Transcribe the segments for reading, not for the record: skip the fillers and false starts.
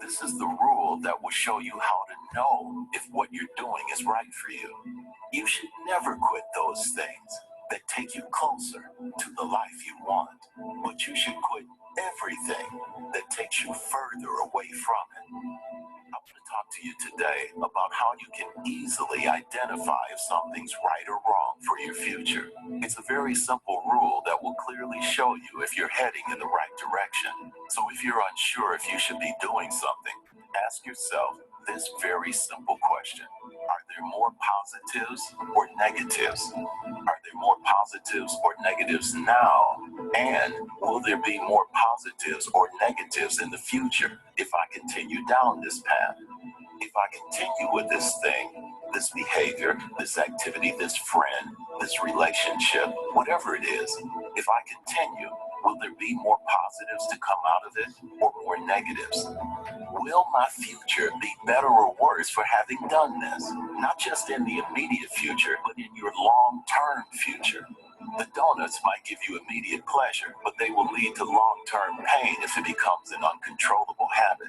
This is the rule that will show you how to know if what you're doing is right for you. You should never quit those things that take you closer to the life you want, but you should quit everything that takes you further away from it. I want to talk to you today about how you can easily identify if something's right or wrong for your future. It's a very simple rule that will clearly show you if you're heading in the right direction. So if you're unsure if you should be doing something, ask yourself this very simple question. Are there more positives or negatives? Are there more positives or negatives now? And will there be more positives or negatives in the future if I continue down this path? If I continue with this thing, this behavior, this activity, this friend, this relationship, whatever it is, if I continue, will there be more positives to come out of it or more negatives? Will my future be better or worse for having done this? Not just in the immediate future, but in your long-term future. The donuts might give you immediate pleasure, but they will lead to long-term pain if it becomes an uncontrollable habit.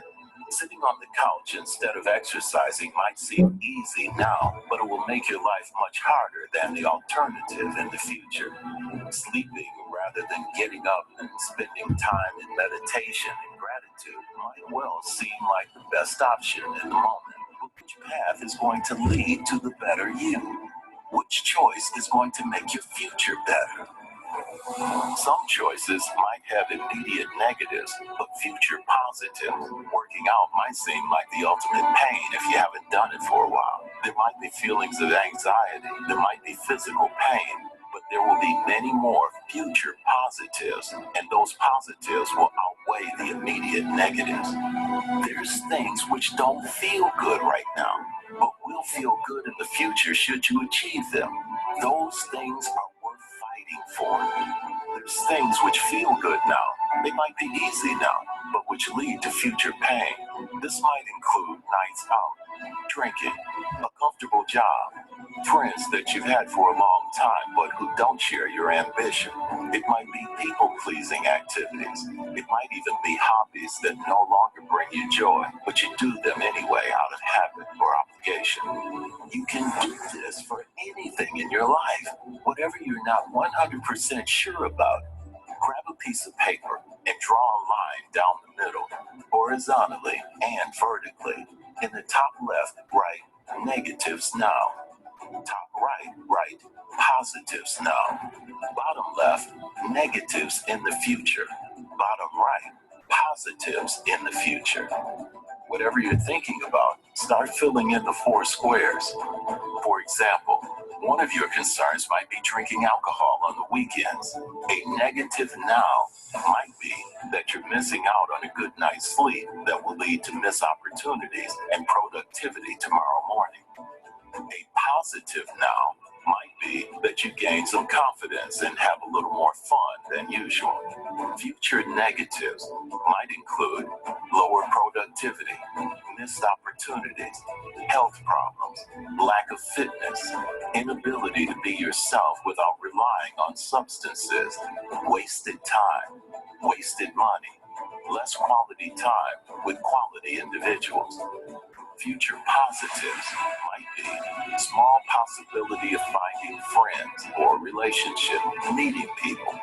Sitting on the couch instead of exercising might seem easy now, but it will make your life much harder than the alternative in the future. Sleeping rather than getting up and spending time in meditation and gratitude might well seem like the best option in the moment. But which path is going to lead to the better you? Which choice is going to make your future better? Some choices might have immediate negatives, but future positives. Working out might seem like the ultimate pain if you haven't done it for a while. There might be feelings of anxiety, there might be physical pain, but there will be many more future positives, and those positives will outweigh the immediate negatives. There's things which don't feel good right now, but will feel good in the future should you achieve them. Those things are worth fighting for. There's things which feel good now. They might be easy now, but which lead to future pain. This might include nights out, drinking, a comfortable job, friends that you've had for a long time but who don't share your ambition. It might be people-pleasing activities. It might even be hobbies that no longer bring you joy, but you do them anyway out of habit or obligation. You can do this for anything in your life. Whatever you're not 100% sure about, grab a piece of paper and draw a line down the middle, horizontally and vertically. In the top left, write negatives now. Top right, write positives now. Bottom left, negatives in the future. Bottom right, positives in the future. Whatever you're thinking about, start filling in the 4 squares. For example, one of your concerns might be drinking alcohol on the weekends. A negative now might be that you're missing out on a good night's sleep that will lead to missed opportunities and productivity tomorrow morning. A positive now might be that you gain some confidence and have a little more fun than usual. Future negatives might include lower productivity, missed opportunities, health problems, lack of fitness, inability to be yourself without relying on substances, wasted time, wasted money, less quality time with quality individuals. Future positives might be small possibility of finding friends or relationship, meeting people.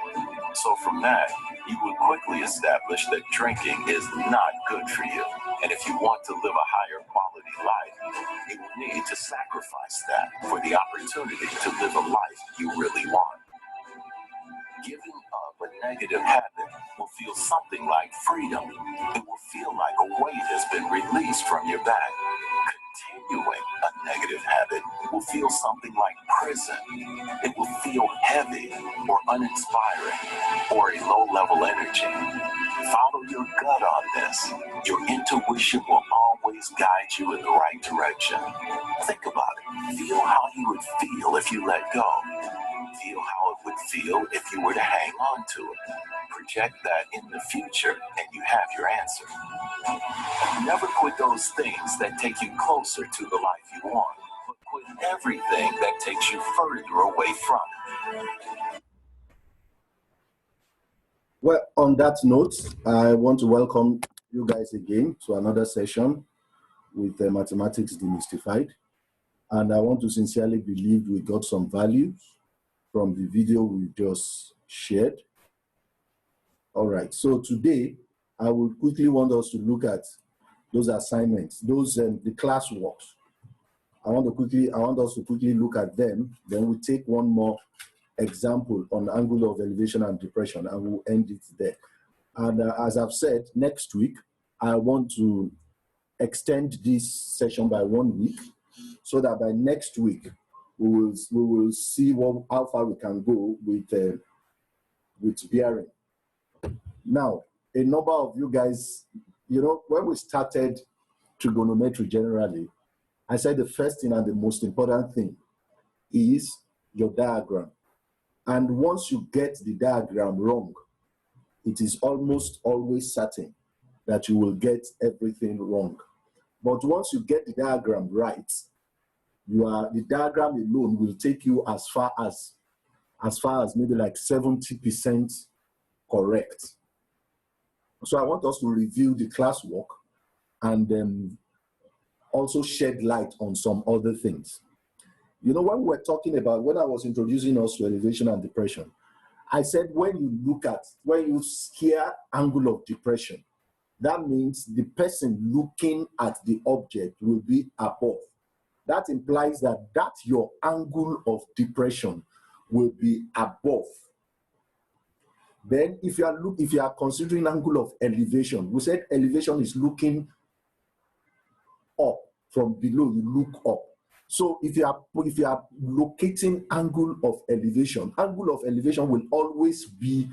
So from that, you would quickly establish that drinking is not good for you. And if you want to live a higher quality life, you will need to sacrifice that for the opportunity to live a life you really want. Giving up a negative habit will feel something like freedom. It will feel like a weight has been released from your back. Continuing a negative habit will feel something like prison. It will feel heavy or uninspiring or a low-level energy. Follow your gut on this. Your intuition will always guide you in the right direction. Think about it. Feel how you would feel if you let go. Feel how it would feel if you were to hang on to it. Project that in the future and you have your answer. Never quit those things that take you closer to the life you want, but quit everything that takes you further away from it. Well, on that note, I want to welcome you guys again to another session with Mathematics Demystified. And I want to sincerely believe we got some value from the video we just shared. All right, so today I will quickly want us to look at those assignments, those the classworks. I want us to quickly look at them. Then we take one more example on angle of elevation and depression, and we'll end it there. And as I've said, next week I want to extend this session by 1 week, so that by next week we will see how far we can go with bearing. Now, a number of you guys, you know, when we started trigonometry generally, I said the first thing and the most important thing is your diagram. And once you get the diagram wrong, it is almost always certain that you will get everything wrong. But once you get the diagram right, the diagram alone will take you as far as maybe like 70% correct. So I want us to review the classwork and also shed light on some other things. You know, when I was introducing us to elevation and depression, I said when you hear angle of depression, that means the person looking at the object will be above. That implies that your angle of depression will be above. Then if you are considering angle of elevation, we said elevation is looking up. From below, you look up. So if you are locating angle of elevation will always be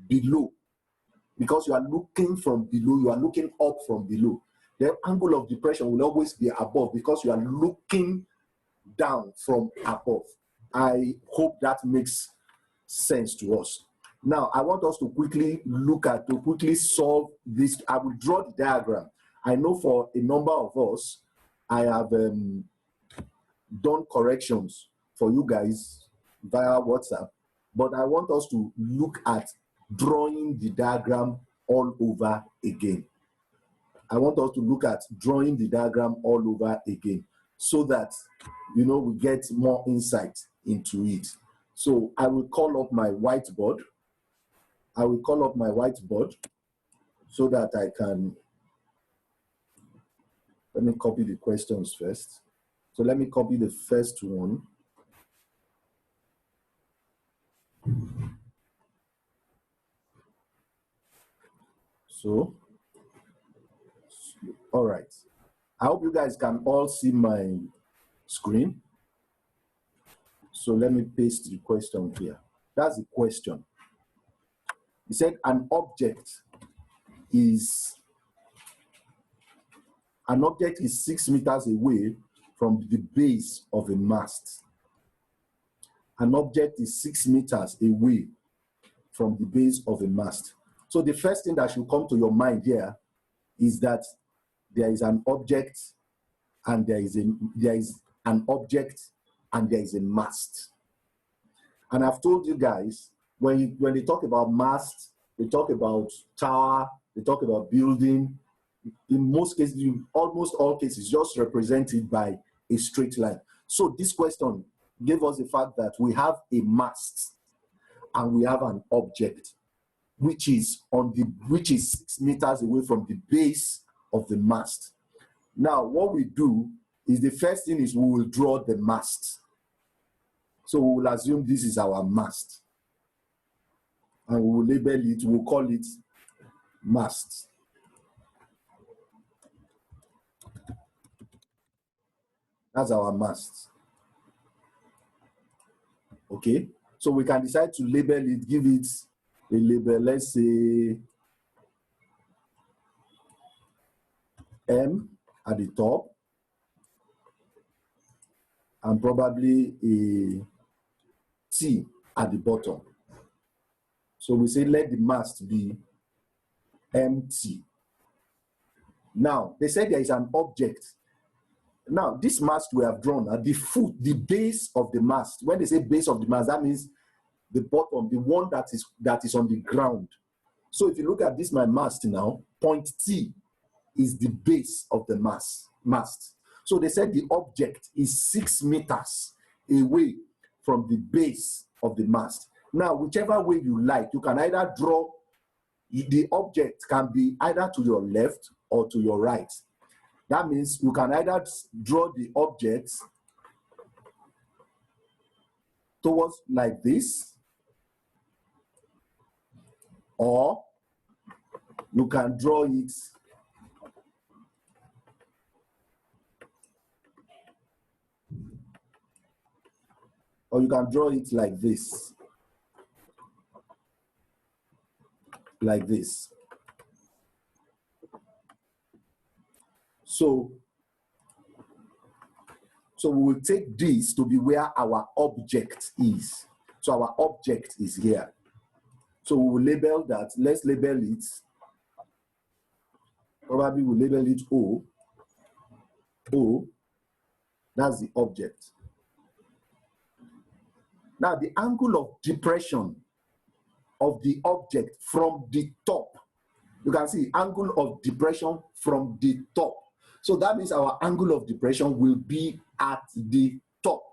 below, because you are looking from below, you are looking up from below. The angle of depression will always be above, because you are looking down from above. I hope that makes sense to us. Now, I want us to quickly solve this. I will draw the diagram. I know for a number of us, I have done corrections for you guys via WhatsApp, but I want us to look at drawing the diagram all over again. I want us to look at drawing the diagram all over again, so that, you know, we get more insight into it. So I will call up my whiteboard. So that I can, let me copy the questions first. So let me copy the first one. So, all right. I hope you guys can all see my screen. So let me paste the question here. That's the question. He said an object is 6 meters away from the base of a mast. An object is 6 meters away from the base of a mast. So the first thing that should come to your mind here is that there is an object and there is an object and there is a mast. And I've told you guys, when they talk about mast, they talk about tower, they talk about building. In most cases, almost all cases, just represented by a straight line. So this question gave us the fact that we have a mast and we have an object which is 6 meters away from the base of the mast. Now, what we do is, the first thing is we will draw the mast. So we will assume this is our mast, and we will label it, we'll call it mast. That's our mast. Okay, so we can decide to label it, give it a label, let's say M at the top, and probably a T at the bottom. So we say let the mast be MT. Now, they said there is an object. Now, this mast we have drawn at the foot, the base of the mast. When they say base of the mast, that means the bottom, the one that is on the ground. So if you look at this, my mast now, point T is the base of the mast. So they said the object is 6 meters away from the base of the mast. Now, whichever way you like, you can either draw, the object can be either to your left or to your right. That means you can either draw the object towards like this, or you can draw it like this. Like this. So we will take this to be where our object is. So our object is here. So we will label that. Let's label it. Probably we'll label it O. O. That's the object. Now the angle of depression of the object from the top. You can see angle of depression from the top. So that means our angle of depression will be at the top.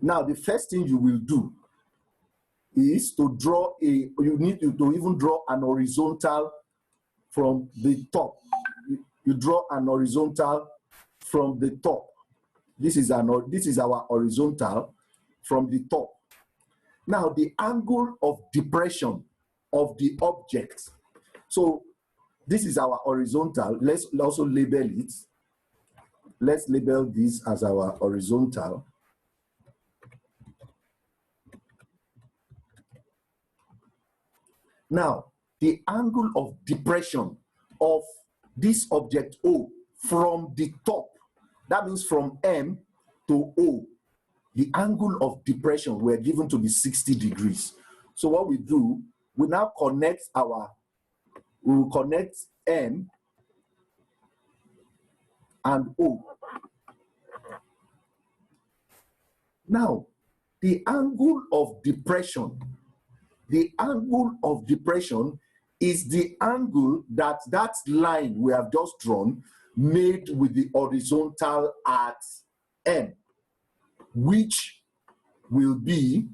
Now, the first thing you will do is to draw you need to even draw an horizontal from the top. You draw an horizontal from the top. This is our horizontal from the top. Now, the angle of depression of the object. So this is our horizontal. Let's also label it. Let's label this as our horizontal. Now, the angle of depression of this object O from the top, that means from M to O, the angle of depression we're given to be 60 degrees. So what we do, we now connect we will connect M and O. Now, the angle of depression is the angle that line we have just drawn made with the horizontal at M, which will be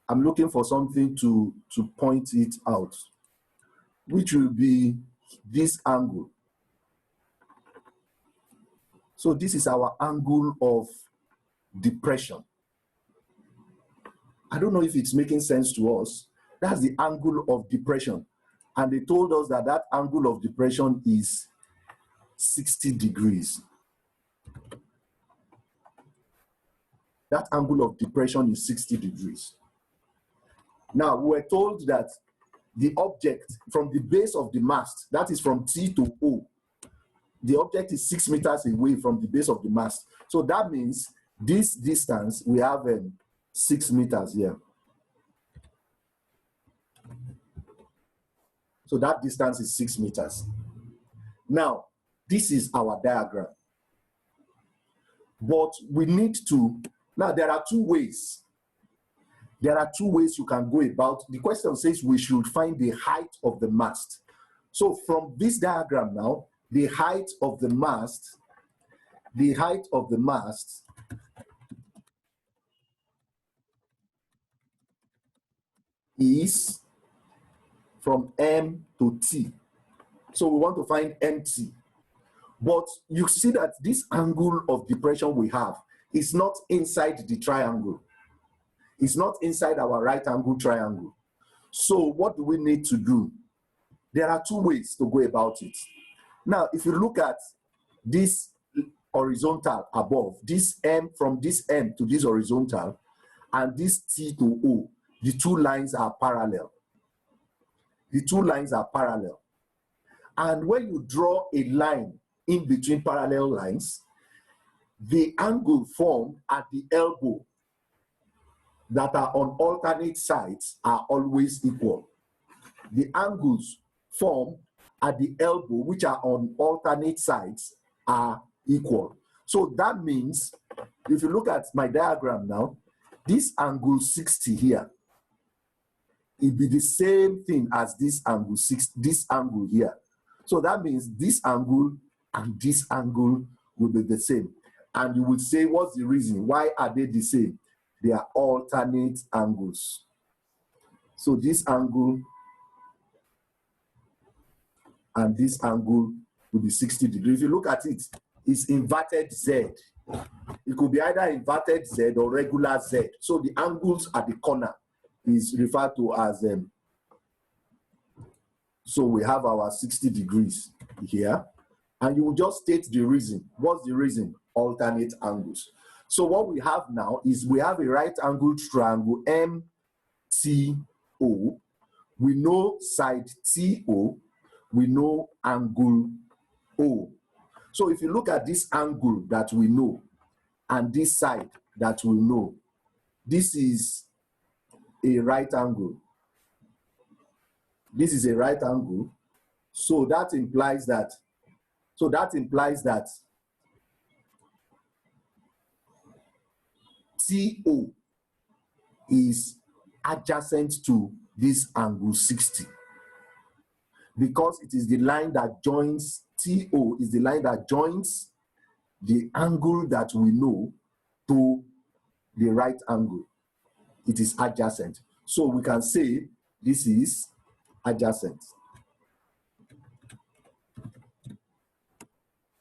I'm looking for something to point it out, which will be this angle. So this is our angle of depression. I don't know if it's making sense to us. That's the angle of depression. And they told us that that angle of depression is 60 degrees. That angle of depression is 60 degrees. Now, we're told that the object from the base of the mast, that is from T to O, the object is 6 meters away from the base of the mast. So that means this distance, we have 6 meters here. So that distance is 6 meters. Now, this is our diagram. But we need to, now there are two ways. There are two ways you can go about. The question says we should find the height of the mast. So from this diagram now, the height of the mast is from M to T. So we want to find MT. But you see that this angle of depression we have is not inside the triangle. It's not inside our right angle triangle. So what do we need to do? There are two ways to go about it. Now, if you look at this horizontal above, this M, from this M to this horizontal, and this T to O, the two lines are parallel. The two lines are parallel. And when you draw a line in between parallel lines, the angle formed at the elbow that are on alternate sides are always equal. The angles formed at the elbow, which are on alternate sides, are equal. So that means, if you look at my diagram now, this angle 60 here, it be the same thing as this angle 60, this angle here. So that means this angle and this angle will be the same. And you would say, what's the reason? Why are they the same? They are alternate angles. So this angle and this angle will be 60 degrees. If you look at it, it's inverted Z. It could be either inverted Z or regular Z. So the angles at the corner is referred to as so we have our 60 degrees here, and you will just state the reason. What's the reason? Alternate angles. So what we have now is we have a right angle triangle MTO. We know side TO, we know angle O. So if you look at this angle that we know and this side that we know, this is a right angle. This is a right angle. So that implies that TO is adjacent to this angle 60, because it is the line that joins, TO is the line that joins the angle that we know to the right angle. It is adjacent. So we can say this is adjacent.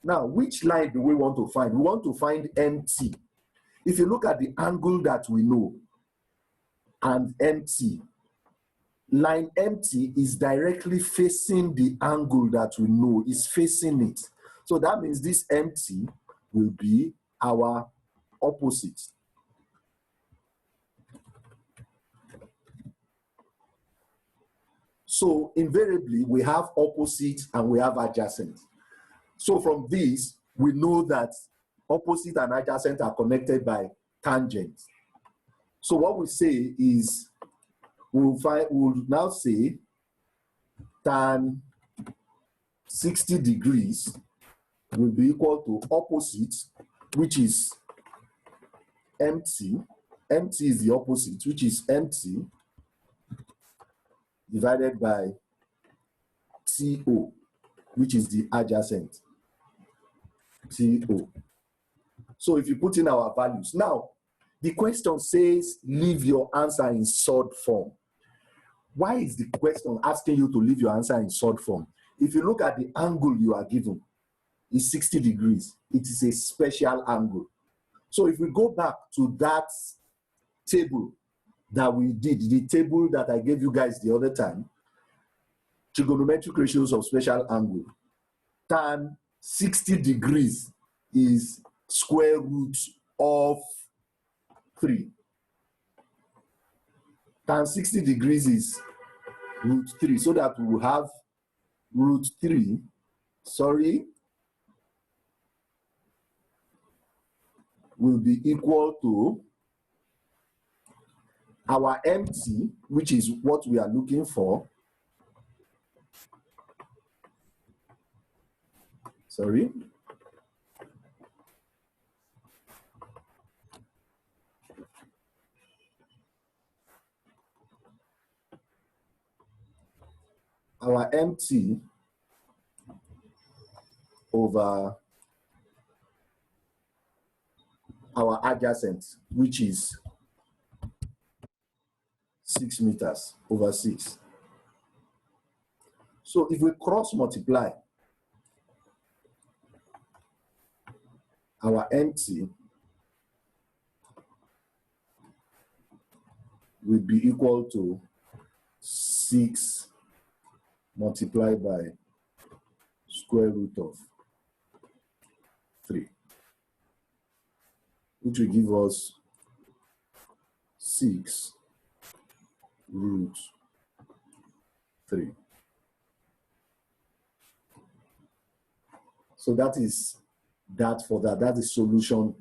Now, which line do we want to find? We want to find MT. If you look at the angle that we know and MT, line MT is directly facing the angle that we know, is facing it. So that means this MT will be our opposite. So invariably, we have opposite and we have adjacent. So from this, we know that opposite and adjacent are connected by tangents. So what we say is, we'll now say tan 60 degrees will be equal to opposite, which is MT. MT is the opposite, which is MT divided by TO, which is the adjacent, TO. So if you put in our values, now the question says leave your answer in SOD form. Why is the question asking you to leave your answer in SOD form? If you look at the angle you are given, it's 60 degrees. It is a special angle. So if we go back to that table that we did, the table that I gave you guys the other time, trigonometric ratios of special angle, tan 60 degrees is square root of 3. Tan 60 degrees is root 3, so that we will have root 3, will be equal to our MT, which is what we are looking for. Our MT over our adjacent, which is 6 meters over 6. So if we cross multiply, our MT will be equal to 6 multiplied by square root of 3, which will give us 6 root 3. So that is that for that. That is solution